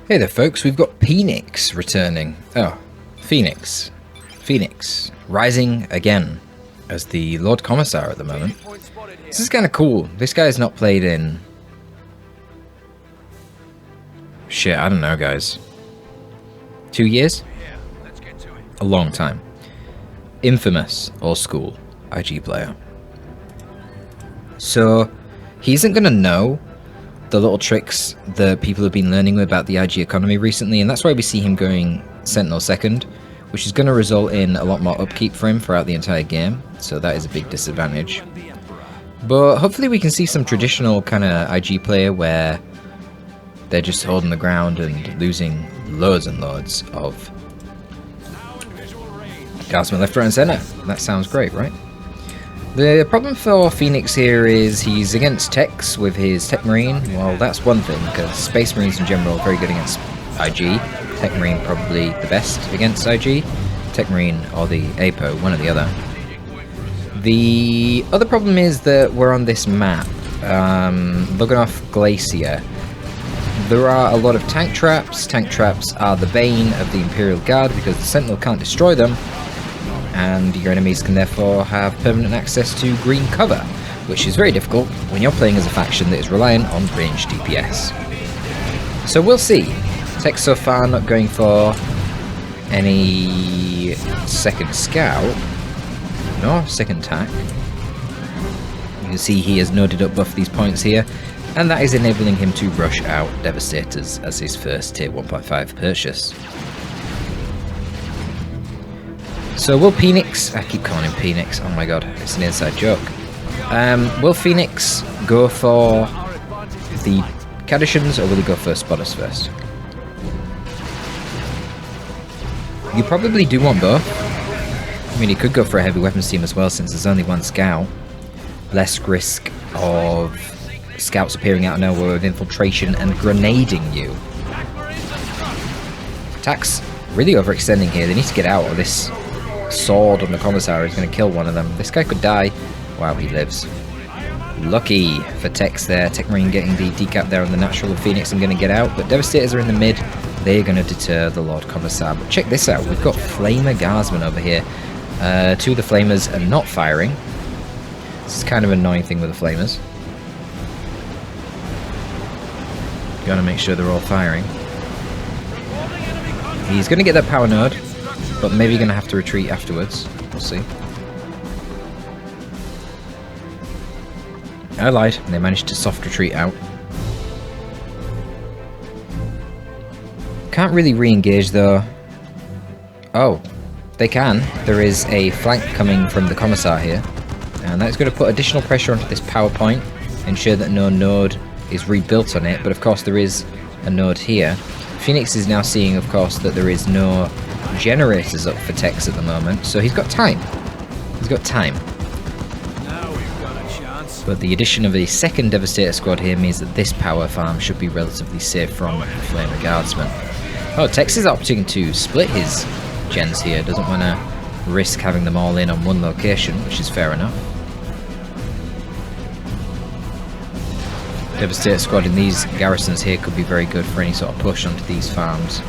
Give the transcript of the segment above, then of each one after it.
Hey there folks, we've got Phoenix returning. Oh, Phoenix. Phoenix. Rising again as the Lord Commissar at the moment. This is kind of cool. This guy's not played in... Shit, I don't know guys. 2 years? A long time. Infamous, old school, IG player. So, he isn't going to know the little tricks that people have been learning about the IG economy recently, and that's why we see him going Sentinel second, which is going to result in a lot more upkeep for him throughout the entire game, so that is a big disadvantage. But hopefully we can see some traditional kind of IG player where they're just holding the ground and losing loads and loads of Guardsmen left, right and centre. That sounds great, right? The problem for Phoenix here is he's against Techs with his Tech Marine. Well, that's one thing, because Space Marines in general are very good against IG. Tech Marine probably the best against IG. Tech Marine or the APO, one or the other. The other problem is that we're on this map, Luganov Glacier. There are a lot of tank traps. Tank traps are the bane of the Imperial Guard because the Sentinel can't destroy them. And your enemies can therefore have permanent access to green cover, which is very difficult when you're playing as a faction that is reliant on ranged DPS. So we'll see. Tech so far not going for any second scout, nor second tack. You can see he has noted up buff these points here, and that is enabling him to rush out Devastators as his first tier 1.5 purchase. So will Phoenix, I keep calling him Phoenix, oh my god, it's an inside joke. Will Phoenix go for the Cadetians or will he go for Spotters first? You probably do want both. I mean, he could go for a heavy weapons team as well since there's only one scout. Less risk of scouts appearing out of nowhere with infiltration and grenading you. Attacks really overextending here, they need to get out of this. Sword on the Commissar is going to kill one of them. This guy could die. Wow, he lives. Lucky for Techs there. Tech Marine getting the decap there on the natural of Phoenix and going to get out. But Devastators are in the mid. They're going to deter the Lord Commissar. But check this out. We've got Flamer Guardsmen over here. Two of the Flamers are not firing. This is kind of an annoying thing with the Flamers. You got to make sure they're all firing. He's going to get that power node. But maybe going to have to retreat afterwards. We'll see. I lied. They managed to soft retreat out. Can't really re-engage though. Oh, they can. There is a flank coming from the Commissar here. And that's going to put additional pressure onto this power point. Ensure that no node is rebuilt on it. But of course there is a node here. Phoenix is now seeing, of course, that there is no generators up for Techs at the moment, so he's got time. He's got time. Now we've got a chance. But the addition of a second Devastator squad here means that this power farm should be relatively safe from the Flamer Guardsmen. Oh, Techs is opting to split his gens here. Doesn't want to risk having them all in on one location, which is fair enough. Devastator squad in these garrisons here could be very good for any sort of push onto these farms.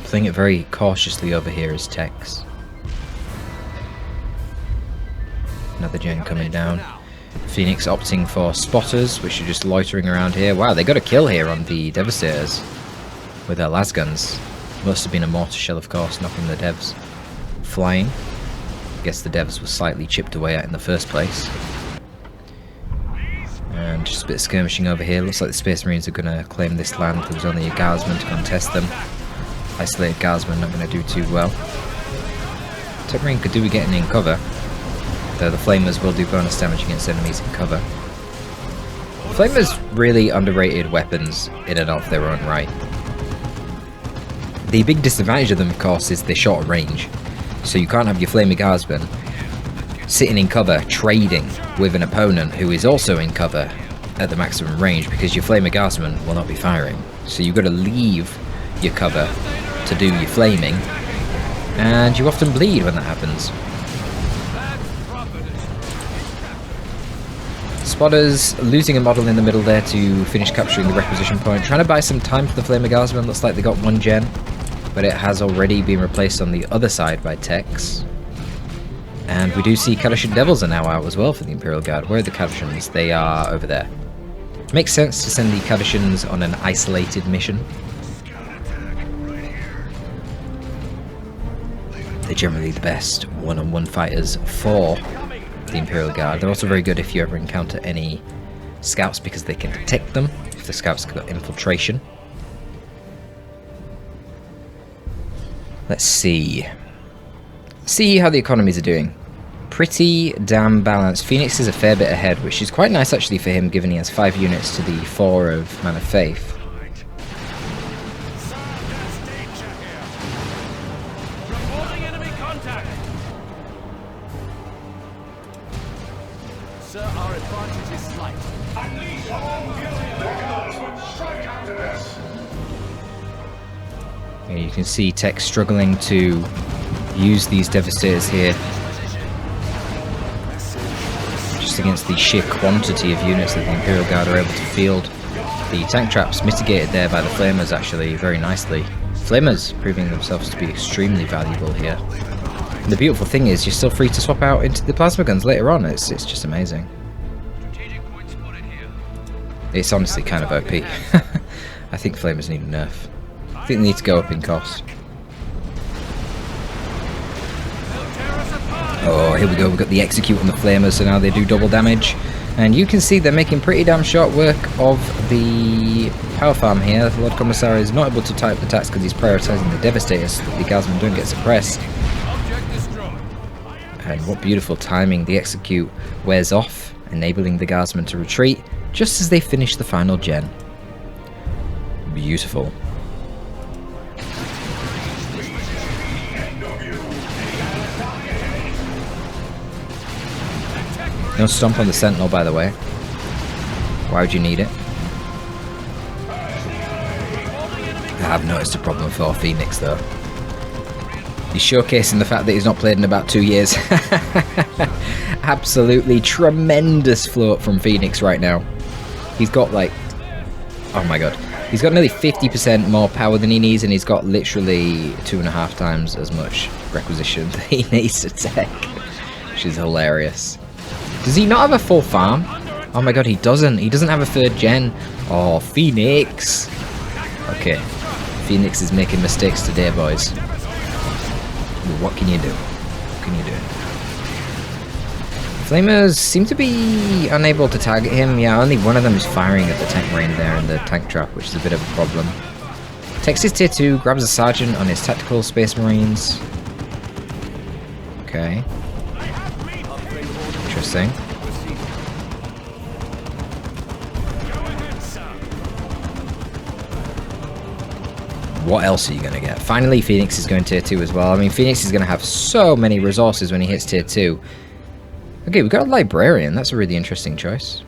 Playing it very cautiously over here is Techs. Another gen coming down. Phoenix opting for Spotters, which are just loitering around here. Wow, they got a kill here on the Devastators with their las guns. Must have been a mortar shell, of course, knocking the devs flying. Guess the devs were slightly chipped away at in the first place. And just a bit of skirmishing over here. Looks like the Space Marines are going to claim this land. There was only a Guardsman to contest them. Isolated Guardsman not going to do too well. Tech Marine could do with getting in cover, though the Flamers will do bonus damage against enemies in cover. Flamers really underrated weapons in and of their own right. The big disadvantage of them, of course, is their short range. So you can't have your Flamer Guardsman sitting in cover, trading with an opponent who is also in cover at the maximum range, because your Flamer Guardsman will not be firing. So you've got to leave your cover to do your flaming, and you often bleed when that happens. Spotters losing a model in the middle there to finish capturing the requisition point. Trying to buy some time for the Flamer Guardsmen. Looks like they got 1 gen, but it has already been replaced on the other side by techs. And we do see Kadashan Devils are now out as well for the Imperial Guard. Where are the Kadashans? They are over there. Makes sense to send the Kadashans on an isolated mission. They're generally the best one-on-one fighters for the Imperial Guard. They're also very good if you ever encounter any scouts because they can detect them if the scouts got infiltration. Let's see. See how the economies are doing. Pretty damn balanced. Phoenix is a fair bit ahead, which is quite nice actually for him, given he has 5 units to the 4 of Man of Faith. Sir, our advantage is slight. Unleash all fury! Strike after this! Yeah, you can see Tech struggling to use these Devastators here. Just against the sheer quantity of units that the Imperial Guard are able to field. The tank traps mitigated there by the Flamers actually very nicely. Flamers proving themselves to be extremely valuable here. And the beautiful thing is you're still free to swap out into the plasma guns later on. It's just amazing. It's honestly kind of OP. I think Flamers need a nerf. I think they need to go up in cost. Oh, here we go. We've got the Execute on the Flamers, so now they do double damage. And you can see they're making pretty damn short work of the power farm here. The Lord Commissary is not able to type the attacks because he's prioritising the Devastators so that the Guardsmen don't get suppressed. And what beautiful timing. The Execute wears off, enabling the Guardsmen to retreat just as they finish the final gen. Beautiful. No stomp on the Sentinel, by the way. Why would you need it? I have noticed a problem for Phoenix, though. He's showcasing the fact that he's not played in about 2 years. Absolutely tremendous float from Phoenix right now. He's got like... oh my god. He's got nearly 50% more power than he needs, and he's got literally 2.5 times as much requisition that he needs to take. Which is hilarious. Does he not have a full farm? Oh my god, he doesn't. He doesn't have a 3rd gen. Oh, Phoenix. Okay. Phoenix is making mistakes today, boys. What can you do? What can you do? Flamers seem to be unable to target him. Yeah, only one of them is firing at the tank marine there in the tank trap, which is a bit of a problem. Texas tier 2 grabs a sergeant on his tactical space marines. Okay. Interesting. What else are you going to get? Finally, Phoenix is going tier 2 as well. I mean, Phoenix is going to have so many resources when he hits tier 2. Okay, we've got a Librarian. That's a really interesting choice.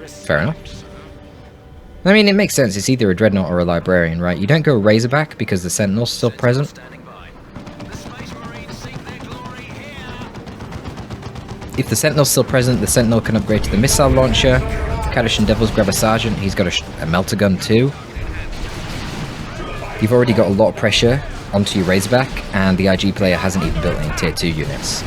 Fair enough. I mean, it makes sense. It's either a Dreadnought or a Librarian, right? You don't go Razorback because the Sentinel's still present. If the Sentinel's still present, the Sentinel can upgrade to the Missile Launcher. Kadashan Devils grab a Sergeant. He's got a Melter Gun too. You've already got a lot of pressure onto your Razorback, and the IG player hasn't even built any tier 2 units.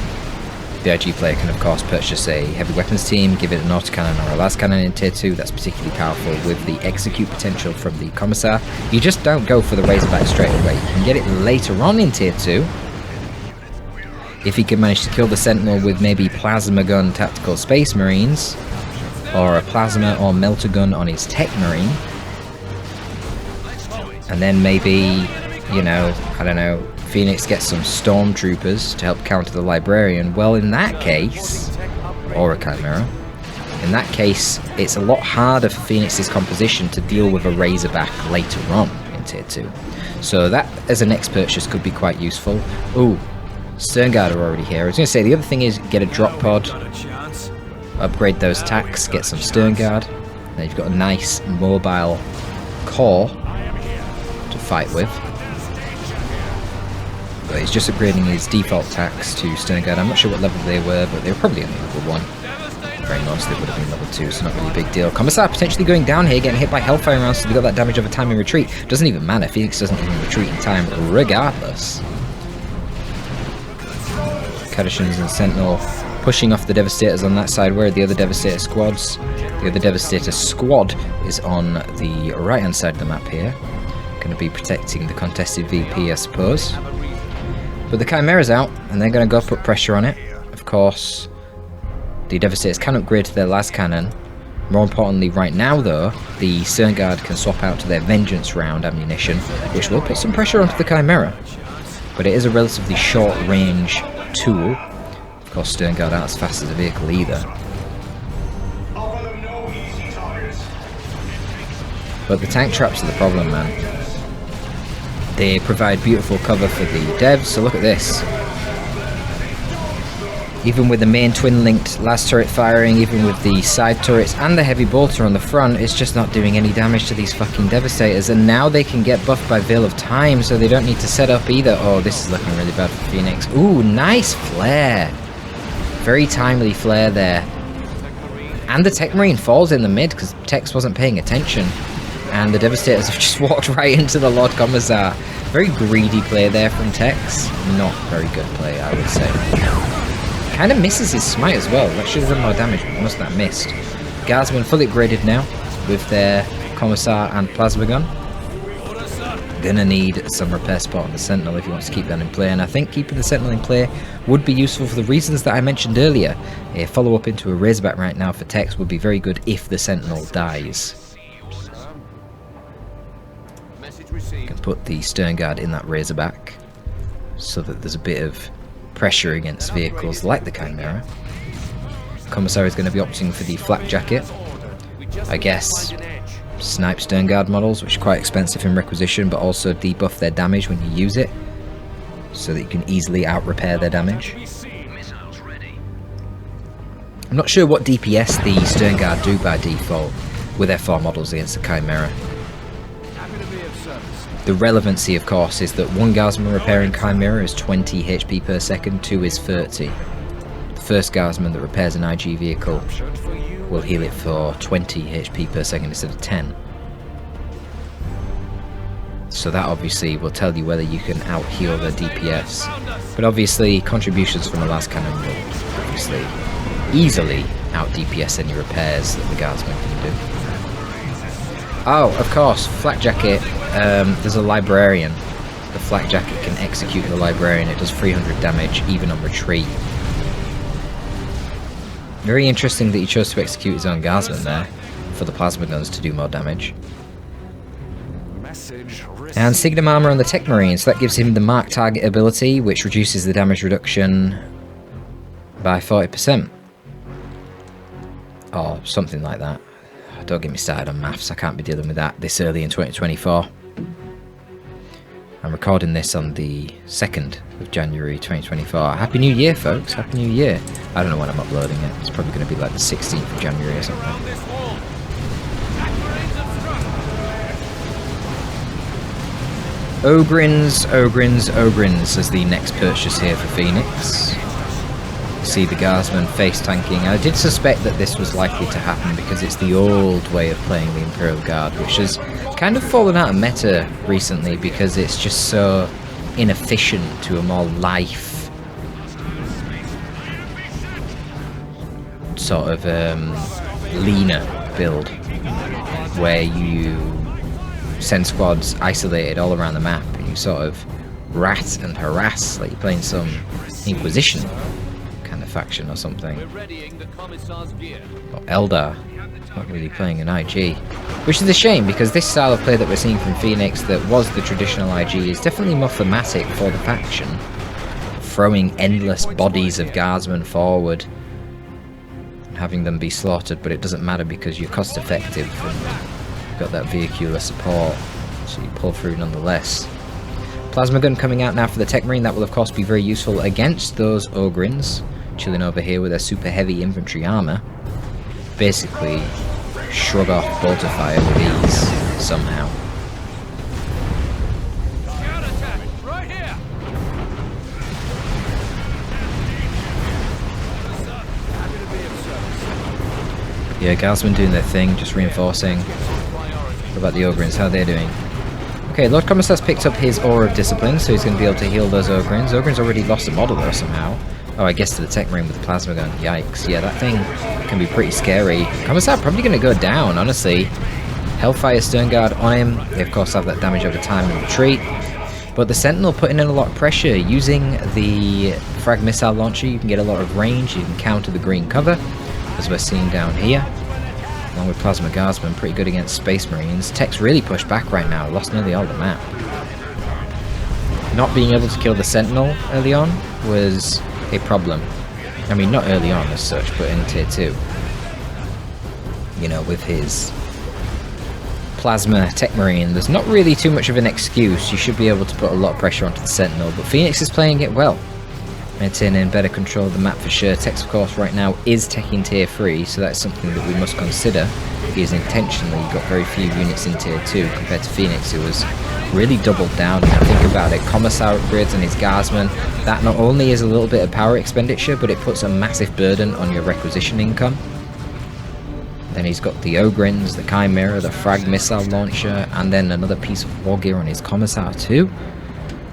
The IG player can of course purchase a heavy weapons team, give it an autocannon or a las cannon in tier 2, that's particularly powerful with the execute potential from the Commissar. You just don't go for the Razorback straight away, you can get it later on in tier 2. If he can manage to kill the Sentinel with maybe Plasma Gun Tactical Space Marines, or a Plasma or Melter Gun on his Tech Marine, and then maybe, you know, I don't know, Phoenix gets some Stormtroopers to help counter the Librarian, well in that case, or a Chimera, in that case it's a lot harder for Phoenix's composition to deal with a Razorback later on in tier 2. So that as a next purchase could be quite useful. Ooh, Sternguard are already here. I was going to say the other thing is get a drop pod, upgrade those tacks, get some Sternguard, then you've got a nice mobile core to fight with. But he's just upgrading his default tax to Sternguard. I'm not sure what level they were, but they were probably only level 1. Very most it would have been level 2, so not really a big deal. Commissar potentially going down here, getting hit by Hellfire rounds, so they got that damage over time in retreat. Doesn't even matter, Phoenix doesn't even retreat in time regardless. Kadashans and Sentinel pushing off the Devastators on that side. Where are the other Devastator squads? The other Devastator squad is on the right hand side of the map here. Going to be protecting the contested VP, I suppose. But the Chimera's out, and they're going to go put pressure on it. Of course, the Devastators can upgrade to their las cannon. More importantly, right now though, the Sternguard can swap out to their Vengeance round ammunition, which will put some pressure onto the Chimera. But it is a relatively short range tool. Of course, Sternguard aren't as fast as a vehicle either. But the tank traps are the problem, man. They provide beautiful cover for the devs, so look at this. Even with the main twin-linked last turret firing, even with the side turrets and the heavy bolter on the front, it's just not doing any damage to these fucking Devastators. And now they can get buffed by Veil of Time, so they don't need to set up either. Oh, this is looking really bad for Phoenix. Ooh, nice flare. Very timely flare there. And the Tech Marine falls in the mid, because Tex wasn't paying attention. And the Devastators have just walked right into the Lord Commissar. Very greedy play there from Tex. Not very good play, I would say. Kind of misses his smite as well. That should have done more damage, but must have missed. Guardsmen fully upgraded now with their Commissar and Plasma Gun. Gonna need some repair spot on the Sentinel if he wants to keep that in play, and I think keeping the Sentinel in play would be useful for the reasons that I mentioned earlier. A follow-up into a Razorback right now for Tex would be very good if the Sentinel dies. You can put the Sternguard in that Razorback so that there's a bit of pressure against vehicles like the Chimera. Commissar is going to be opting for the Flak Jacket. I guess snipe Sternguard models, which are quite expensive in requisition, but also debuff their damage when you use it, so that you can easily out-repair their damage. I'm not sure what DPS the Sternguard do by default with their 4 models against the Chimera. The relevancy, of course, is that one Guardsman repairing Chimera is 20 HP per second, 2 is 30. The first Guardsman that repairs an IG vehicle will heal it for 20 HP per second instead of 10. So that obviously will tell you whether you can out-heal the DPS. But obviously, contributions from the last cannon will obviously easily out-DPS any repairs that the Guardsman can do. Oh, of course, Flak Jacket, there's a Librarian. The Flak Jacket can execute the Librarian, it does 300 damage even on retreat. Very interesting that he chose to execute his own Guardsman there, for the Plasma Guns to do more damage. And Signum Armor on the Tech Marine, so that gives him the Mark Target ability, which reduces the damage reduction by 40%. Or something like that. Don't get me started on maths, I can't be dealing with that this early in 2024. I'm recording this on the 2nd of January 2024. Happy New Year, folks, Happy New Year. I don't know when I'm uploading it, it's probably going to be like the 16th of January or something. Ogrins, Ogrins, Ogrins as the next purchase here for Phoenix. See the Guardsman face tanking. I did suspect that this was likely to happen because it's the old way of playing the Imperial Guard, which has kind of fallen out of meta recently because it's just so inefficient to a more life sort of leaner build where you send squads isolated all around the map and you sort of rat and harass like you're playing some Inquisition faction or something. Or Eldar, not really playing an IG. Which is a shame because this style of play that we're seeing from Phoenix that was the traditional IG is definitely more thematic for the faction. Throwing endless bodies of Guardsmen forward and having them be slaughtered, but it doesn't matter because you're cost effective and you've got that vehicular support, so you pull through nonetheless. Plasma Gun coming out now for the Tech Marine, that will of course be very useful against those Ogrins. Chilling over here with their super heavy infantry armor. Basically, shrug off bolter fire with ease, somehow. Right here. Yeah, Guardsmen doing their thing, just reinforcing. What about the Ogrins? How are they doing? Okay, Lord Commissar's picked up his Aura of Discipline, so he's going to be able to heal those Ogrins. Ogrins already lost a model though somehow. Oh, I guess to the Tech Marine with the Plasma Gun. Yikes. Yeah, that thing can be pretty scary. Commissar probably going to go down, honestly. Hellfire Stern Guard on him. They of course have that damage over time and retreat. But the Sentinel putting in a lot of pressure. Using the Frag Missile Launcher, you can get a lot of range. You can counter the green cover, as we're seeing down here. Along with Plasma Guardsmen, pretty good against Space Marines. Tech's really pushed back right now. Lost nearly all the map. Not being able to kill the Sentinel early on was a problem. I mean, not early on as such, but in Tier 2. You know, with his Plasma Tech Marine, there's not really too much of an excuse. You should be able to put a lot of pressure onto the Sentinel, but Phoenix is playing it well. Maintaining better control of the map for sure. Tex, of course, right now is teching Tier 3, so that's something that we must consider. He has intentionally got very few units in Tier 2 compared to Phoenix, who was really doubled down. Now think about it, Commissar upgrades and his Guardsmen, that not only is a little bit of power expenditure, but it puts a massive burden on your requisition income. Then he's got the Ogrins, the Chimera, the Frag Missile Launcher, and then another piece of war gear on his Commissar too.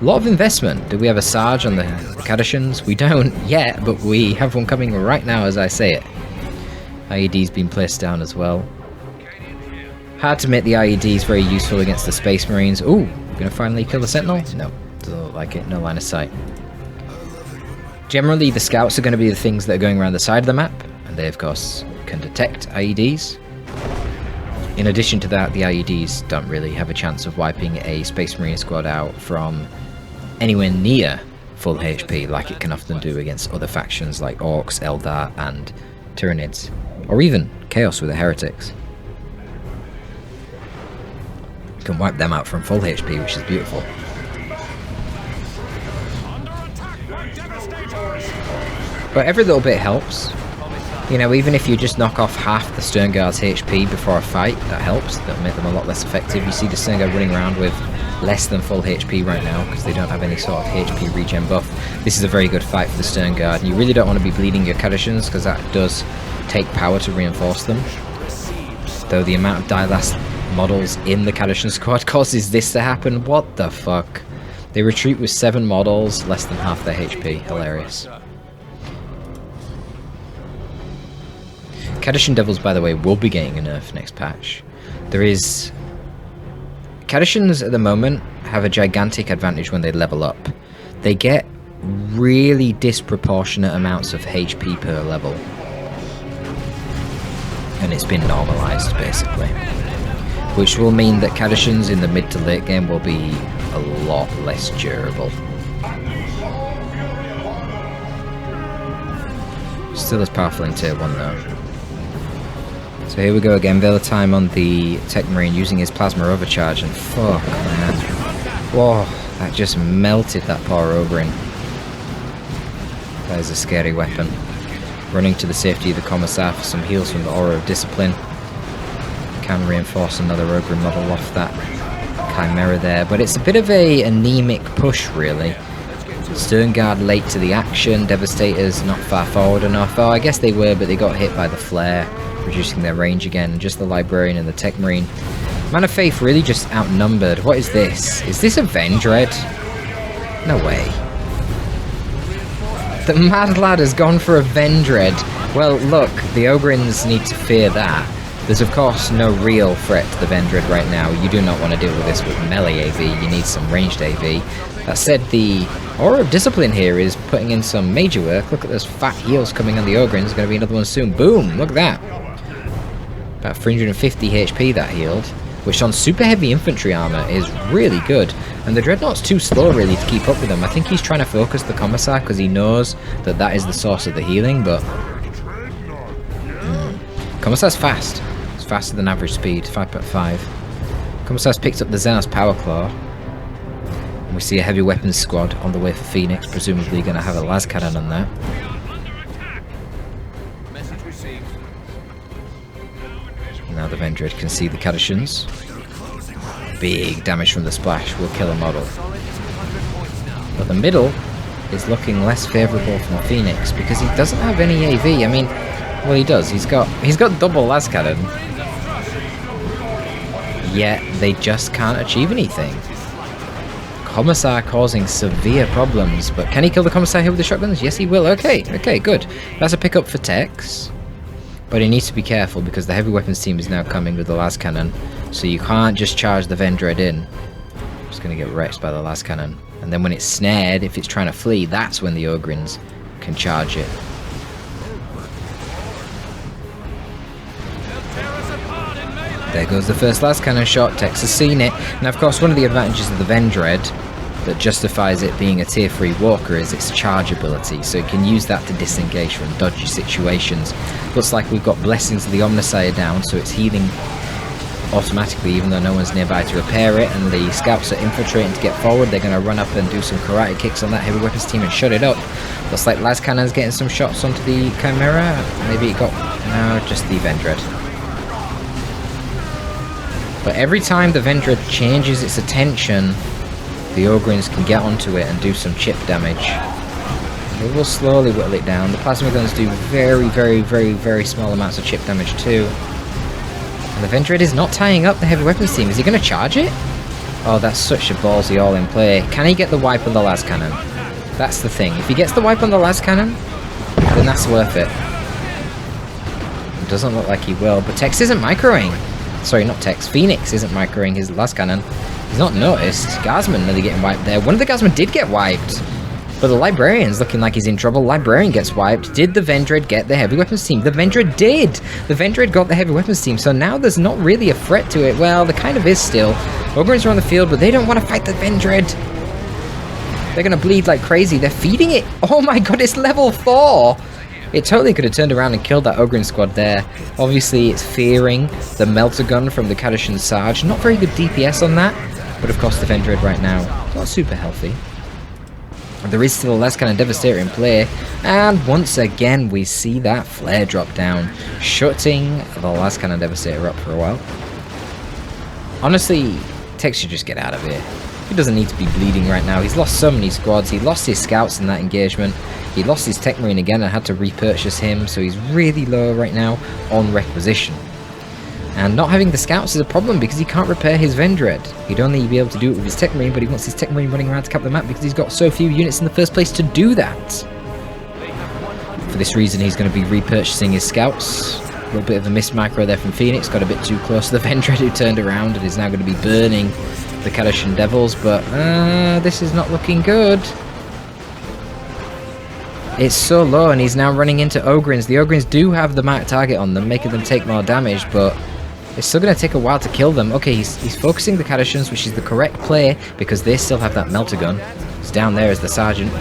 A lot of investment. Do we have a Sarge on the Cadetians? We don't yet, but we have one coming right now as I say it. IED's been placed down as well. Hard to make the IEDs very useful against the Space Marines. Ooh, gonna finally kill the Sentinel? No, doesn't look like it. No line of sight. Generally, the Scouts are going to be the things that are going around the side of the map, and they, of course, can detect IEDs. In addition to that, the IEDs don't really have a chance of wiping a Space Marine squad out from anywhere near full HP like it can often do against other factions like Orcs, Eldar, and Tyranids. Or even Chaos with the Heretics. You can wipe them out from full HP, which is beautiful. But every little bit helps. You know, even if you just knock off half the Stern Guard's HP before a fight, that helps. That'll make them a lot less effective. You see the Stern Guard running around with less than full HP right now because they don't have any sort of HP regen buff. This is a very good fight for the Stern Guard. You really don't want to be bleeding your Cadetians because that does take power to reinforce them. Though the amount of die last models in the Cadetian squad causes this to happen. What the fuck? They retreat with 7 models, less than half their HP. Hilarious. Cadetian Devils, by the way, will be getting a nerf next patch. There is... Cadetians at the moment have a gigantic advantage when they level up. They get really disproportionate amounts of HP per level. And it's been normalized, basically. Which will mean that Cadetians in the mid to late game will be a lot less durable. Still as powerful in Tier 1 though. So here we go again, Veil of Time on the Tech Marine using his Plasma Overcharge, and fuck man. Whoa, that just melted that poor Ogrin. That is a scary weapon. Running to the safety of the Commissar for some heals from the Aura of Discipline. Can reinforce another Ogrin model off that Chimera there, but it's a bit of a anemic push really. Stern Guard late to the action, Devastators not far forward enough. Oh, I guess they were, but they got hit by the flare, reducing their range again. Just the Librarian and the Tech Marine. Man of Faith really just outnumbered. What is this? Is this a Vendread? No way. The Mad Lad has gone for a Vendread. Well, look, the Ogrins need to fear that. There's of course no real threat to the Vendread right now. You do not want to deal with this with melee AV. You need some ranged AV. That said, the Aura of Discipline here is putting in some major work. Look at those fat heals coming on the Ogrins. There's going to be another one soon. Boom! Look at that. About 350 HP that healed, which on super heavy infantry armor is really good. And the Dreadnought's too slow really to keep up with them. I think he's trying to focus the Commissar because he knows that that is the source of the healing, but... Commissar's fast. It's faster than average speed, 5.5. Commissar's picked up the Xenos Power Claw. And we see a heavy weapons squad on the way for Phoenix, presumably going to have a las cannon on that. Now the Vendread can see the Cadetians. Big damage from the splash will kill a model. But the middle is looking less favourable from Phoenix because he doesn't have any AV. I mean, Well, he does. He's got double las cannon. Yet they just can't achieve anything. Commissar causing severe problems, but can he kill the Commissar here with the shotguns? Yes, he will. Okay, good. That's a pickup for Tex, but he needs to be careful because the heavy weapons team is now coming with the las cannon, so you can't just charge the Vendread in. It's going to get wrecked by the las cannon, and then when it's snared, if it's trying to flee, that's when the Ogrins can charge it. There goes the first las cannon shot. Tex has seen it. Now, of course, one of the advantages of the Vendread that justifies it being a tier 3 walker is its charge ability, so it can use that to disengage from dodgy situations. Looks like we've got Blessings of the Omnissiah down, so it's healing automatically even though no one's nearby to repair it, and the scouts are infiltrating to get forward. They're going to run up and do some karate kicks on that heavy weapons team and shut it up. Looks like las cannon's getting some shots onto the Chimera. Maybe it got... no, just the Vendread. But every time the Vendread changes its attention, the Ogrins can get onto it and do some chip damage. It will slowly whittle it down. The plasma guns do very small amounts of chip damage too. And the Vendread is not tying up the heavy weapons team. Is he going to charge it? Oh, that's such a ballsy all-in play. Can he get the wipe on the las cannon? That's the thing. If he gets the wipe on the las cannon, then that's worth it. It doesn't look like he will, but Tex isn't microing. Sorry, not Tex. Phoenix isn't microing his las cannon. He's not noticed. Guardsman nearly getting wiped there. One of the Guardsmen did get wiped. But the Librarian's looking like he's in trouble. Librarian gets wiped. Did the Vendread get the heavy weapons team? The Vendread did! The Vendread got the heavy weapons team, so now there's not really a threat to it. Well, there kind of is still. Ogrins are on the field, but they don't want to fight the Vendread. They're going to bleed like crazy. They're feeding it. Oh my god, it's level 4! It totally could have turned around and killed that Ogrin squad there. Obviously, it's fearing the Melter Gun from the Kadashan Sarge. Not very good DPS on that, but of course the Vendread right now, not super healthy. There is still a las cannon Devastator in play, and once again we see that flare drop down, shutting the las cannon Devastator up for a while. Honestly, Tex should just get out of here. He doesn't need to be bleeding right now. He's lost so many squads. He lost his scouts in that engagement. He lost his Tech Marine again and had to repurchase him, so he's really low right now on requisition. And not having the scouts is a problem because he can't repair his Vendread. He'd only be able to do it with his Tech Marine, but he wants his Tech Marine running around to cap the map because he's got so few units in the first place to do that. For this reason, he's going to be repurchasing his scouts. A little bit of a missed micro there from Phoenix, got a bit too close to the Vendread who turned around and is now going to be burning the Kadashan Devils, but this is not looking good. It's so low and he's now running into Ogrins. The Ogrins do have the marked target on them, making them take more damage, but it's still going to take a while to kill them. Okay, he's focusing the Kadashans, which is the correct play because they still have that Melter Gun. He's down there as the Sergeant.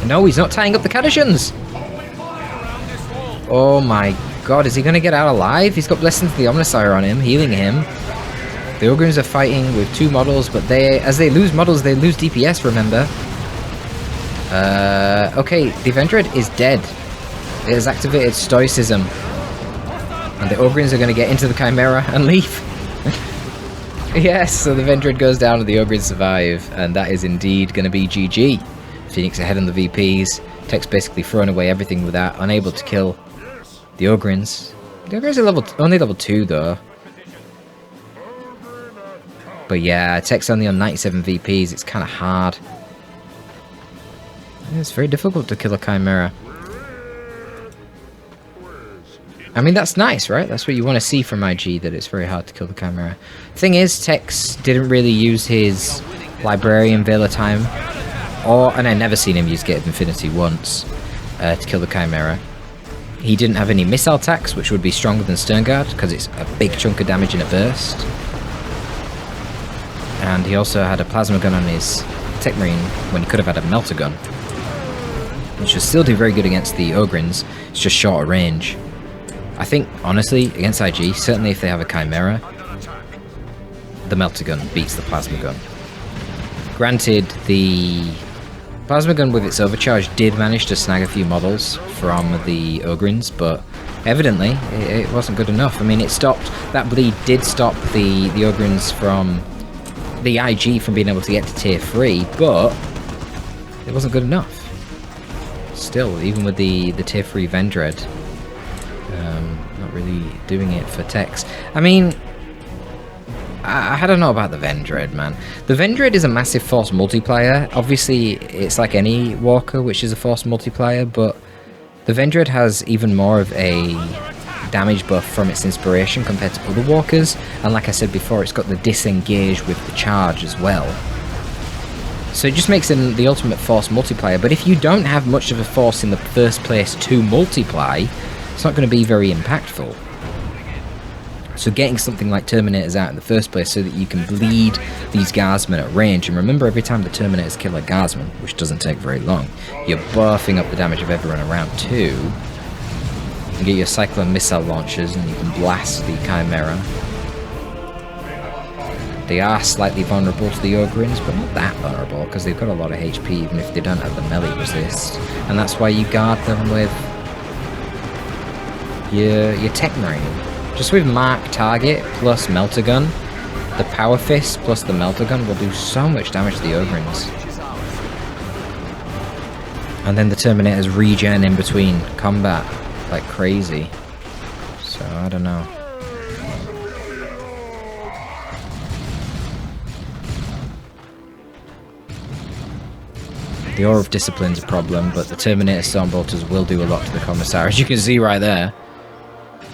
No, he's not tying up the Kadashans! Oh my god, is he going to get out alive? He's got Blessings of the Omnissiah on him, healing him. The Ogrins are fighting with 2 models, but as they lose models, they lose DPS, remember? Okay, the Vendread is dead. It has activated Stoicism. And the Ogrins are going to get into the Chimera and leave. Yes, so the Vendread goes down and the Ogrins survive. And that is indeed going to be GG. Phoenix ahead on the VPs. Tech's basically thrown away everything with that. Unable to kill the Ogrins. The Ogrins are only level 2 though. But yeah, Tech's only on 97 VPs. It's kind of hard. It's very difficult to kill a Chimera. I mean, that's nice, right? That's what you want to see from IG, that it's very hard to kill the Chimera. Thing is, Tex didn't really use his Librarian Veil of Time, and I never seen him use Gate of Infinity once to kill the Chimera. He didn't have any missile attacks, which would be stronger than Sternguard, because it's a big chunk of damage in a burst. And he also had a Plasma Gun on his Tech Marine, when he could have had a Melter Gun, which will still do very good against the Ogrins. It's just shorter range. I think, honestly, against IG, certainly if they have a Chimera, the Melter Gun beats the Plasma Gun. Granted, the Plasma Gun with its overcharge did manage to snag a few models from the Ogrins, but evidently it wasn't good enough. I mean, it stopped, that bleed did stop the Ogrins from, the IG from being able to get to tier 3, but it wasn't good enough. Still, even with the tier 3 Vendread, not really doing it for techs. I mean, I don't know about the Vendread, man. The Vendread is a massive force multiplier. Obviously, it's like any walker, which is a force multiplier, but the Vendread has even more of a damage buff from its inspiration compared to other walkers. And like I said before, it's got the disengage with the charge as well. So it just makes it the ultimate force multiplier. But if you don't have much of a force in the first place to multiply, it's not going to be very impactful. So getting something like Terminators out in the first place so that you can bleed these Guardsmen at range, and remember, every time the Terminators kill a Guardsman, which doesn't take very long, you're buffing up the damage of everyone around too. You can get your Cyclone missile launchers and you can blast the Chimera. They are slightly vulnerable to the Ogryns, but not that vulnerable because they've got a lot of HP even if they don't have the melee resist. And that's why you guard them with your Tech Marine. Just with Mark Target plus Melter Gun, the Power Fist plus the Melter Gun will do so much damage to the Ogryns. And then the Terminators regen in between combat like crazy. So, I don't know. The Aura of Discipline's a problem, but the Terminator Stormbolters will do a lot to the Commissar, as you can see right there.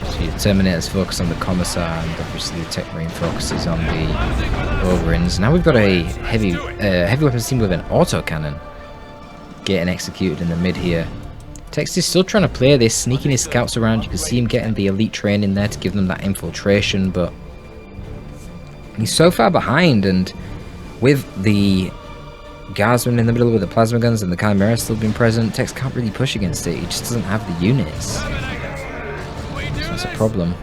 So your Terminators focus on the Commissar, and obviously the Tech Marine focuses on the Ogryns. Now we've got a heavy weapons team with an autocannon getting executed in the mid here. Tex is still trying to play this, sneaking his scouts around. You can see him getting the elite train in there to give them that infiltration, but he's so far behind, and with the Guardsmen in the middle with the plasma guns and the Chimera still being present, Tex can't really push against it. He just doesn't have the units. That's a problem.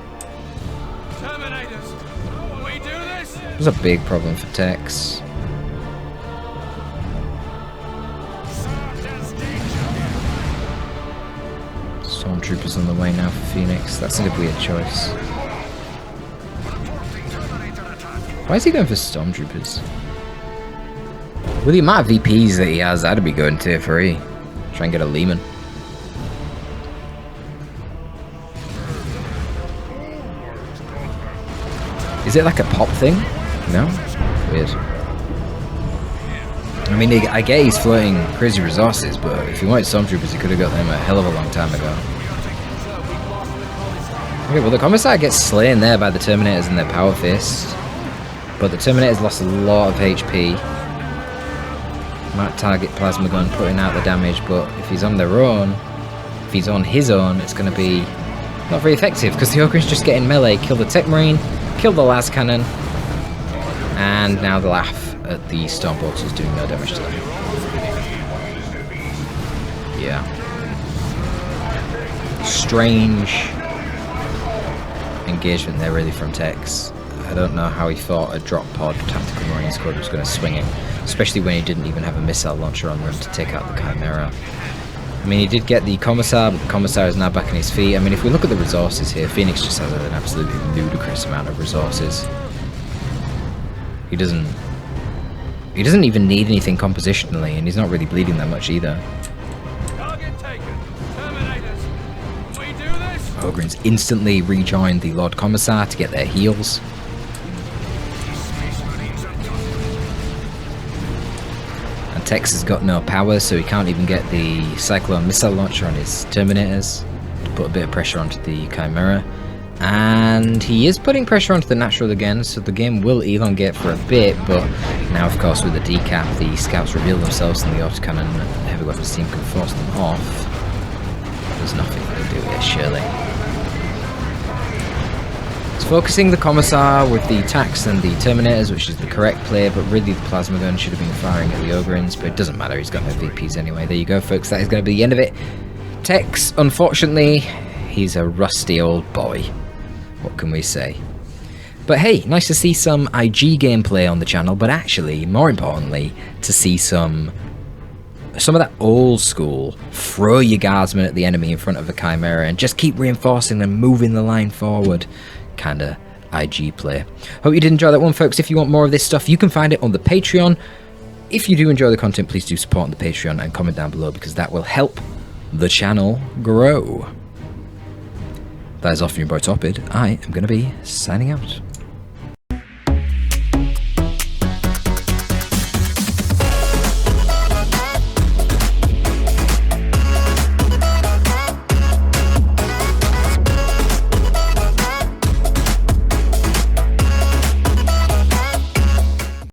It's a big problem for Tex. Stormtroopers on the way now for Phoenix. That's a weird choice. Why is he going for Stormtroopers? With the amount of VPs that he has, that'd be going tier 3. Try and get a Lehman. Is it like a pop thing? No? Weird. I mean, I get he's floating crazy resources, but if he wanted Stormtroopers, he could have got them a hell of a long time ago. Okay, well the Commissar gets slain there by the Terminators and their Power Fist. But the Terminators lost a lot of HP. Might target Plasma Gun, putting out the damage, but if he's on their own, if he's on his own, it's going to be not very effective, because the Ogre's just getting melee, kill the Tech Marine, kill the Las Cannon, and now the laugh at the Stormbolters doing no damage to them. Yeah. Strange engagement there really from Tex. I don't know how he thought a drop pod tactical marine squad was going to swing it, especially when he didn't even have a missile launcher on them to take out the Chimera. I mean, he did get the Commissar, but the Commissar is now back on his feet. I mean, if we look at the resources here, Phoenix just has an absolutely ludicrous amount of resources. He doesn't even need anything compositionally, and he's not really bleeding that much either. Ogryns instantly rejoin the Lord Commissar to get their heals. And Tex has got no power, so he can't even get the Cyclone missile launcher on his Terminators to put a bit of pressure onto the Chimera. And he is putting pressure onto the Natural again, so the game will elongate for a bit, but now of course with the decap, the scouts reveal themselves and the autocannon and the heavy weapons team can force them off. There's nothing they can do here, surely. It's focusing the Commissar with the Tax and the Terminators, which is the correct play, but really the Plasma Gun should have been firing at the Ogryns, but it doesn't matter, he's got no VPs anyway. There you go folks, that is going to be the end of it. Tex, unfortunately, he's a rusty old boy. What can we say? But hey, nice to see some IG gameplay on the channel, but actually, more importantly, to see some of that old school, throw your Guardsmen at the enemy in front of a Chimera and just keep reinforcing them, moving the line forward kind of IG play. Hope you did enjoy that one, folks. If you want more of this stuff, you can find it on the Patreon. If you do enjoy the content, please do support on the Patreon and comment down below, because that will help the channel grow. That is off from your boy Torpid. I am going to be signing out.